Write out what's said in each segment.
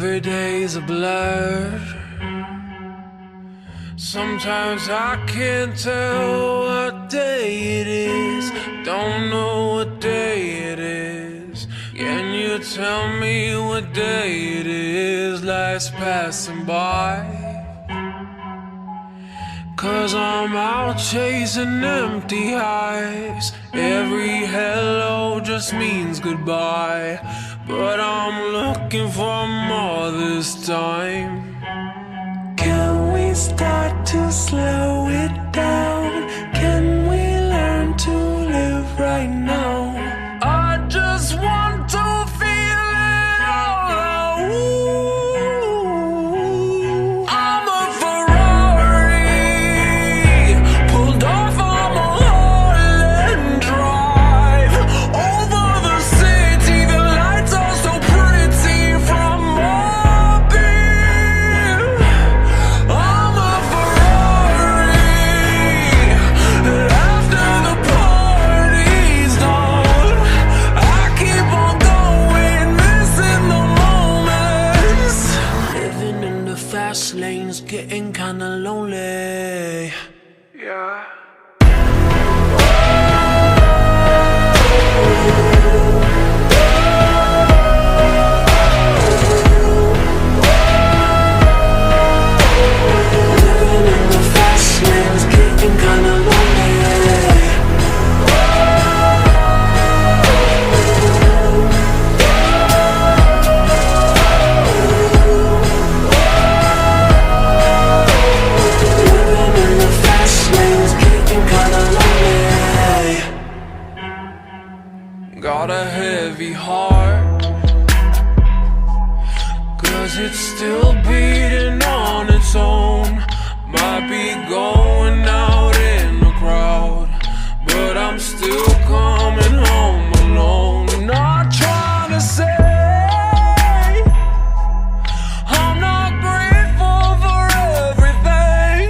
Every day's a blur. Sometimes I can't tell what day it is. Don't know what day it is. Can you tell me what day it is? Life's passing by. 'Cause I'm out chasing empty highs. Every hello just means goodbye. But I'm looking for more this time. Can we start to slow it down? Can we learn to live right now? I just want to feel it all. Ooh. I'm a Ferrari, pulled off on a Holland drive. Over the city, the lights are so pretty from up here. I'm a Ferrari, after the party's done, I keep on going, missing the moments. Living in the fast lanes, getting kinda lonely. Yeah. Living in the fast lanes, getting kinda lonely. Living in the fast lanes, getting kinda lonely. Got a heavy heart, 'cause it's still beating on its own. Might be going out in the crowd, but I'm still coming home alone. Not trying to say I'm not grateful for everything.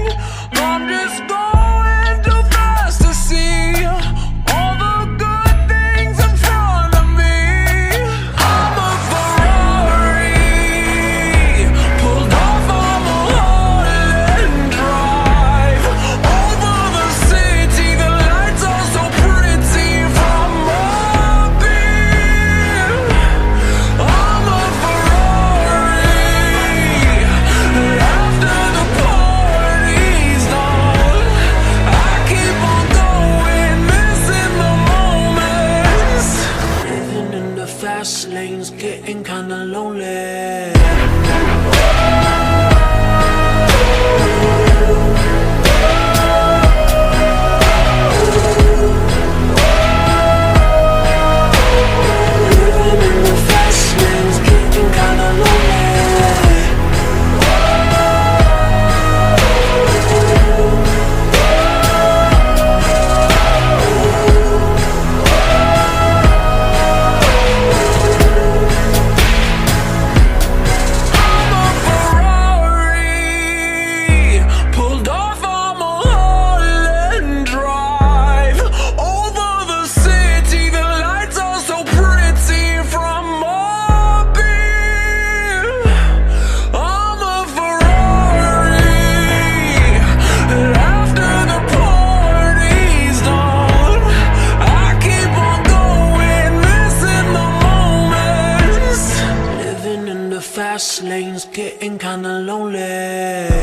I'm just going too fast to see all the good things in front of me. I'm a Ferrari, pulled off on a Holland drive. Over the city, the lights are so pretty from up here. I'm a Ferrari, after the party's done, I keep on going, missing the moments. Living in the fast lanes, getting kinda lonely. Living in the fast lanes, getting kinda lonely. I'm a Ferrari, pulled off on a Holland drive. Over the city, the lights are so pretty from up here. I'm a Ferrari, after the party's done, I keep on going, missing the moments. Living in the fast lanes, getting kinda lonely.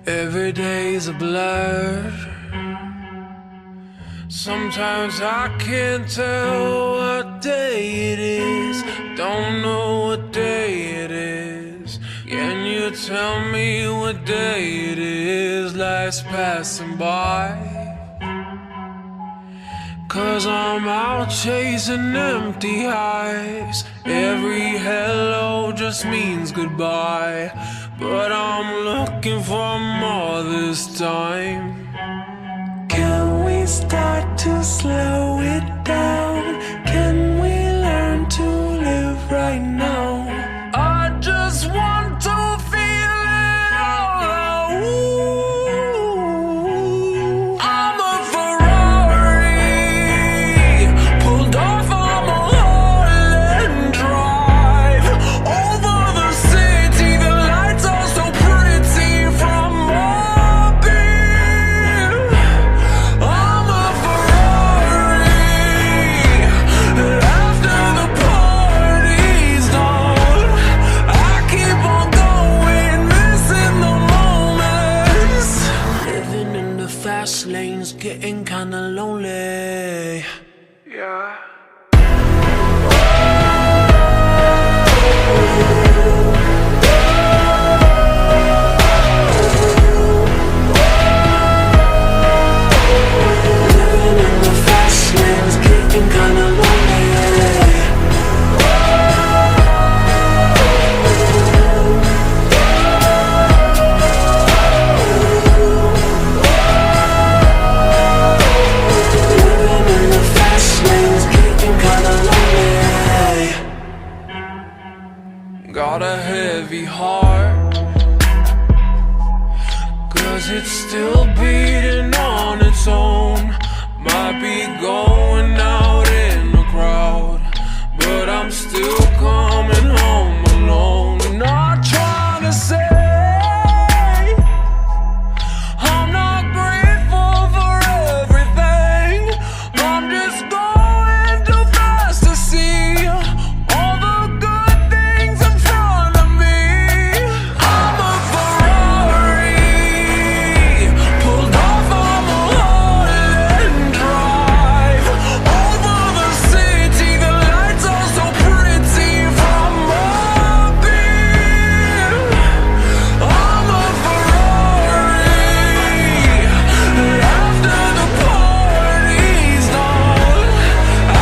Every day's a blur. Sometimes I can't tell what day it is. Don't know what day it is. Can you tell me what day it is? Life's passing by. 'Cause I'm out chasing empty highs. Every hello just means goodbye. But I'm looking for more this time. Can we start to slow it down? Can we learn to live right now? got a heavy heart, 'cause it's still beating on its own. Might be going out in the crowd, but I'm still coming home alone. Not trying to say I'm not grateful for everything. I'm just going too fast to see all the good things in front of me. I'm a Ferrari, pulled off on Mulholland Drive, over the city, the lights are so pretty from up here. I'm a Ferrari, after the party's done,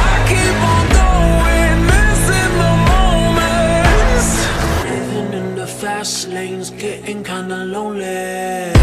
I keep on going, missing the moments. Living in the fast lane's getting kinda lonely.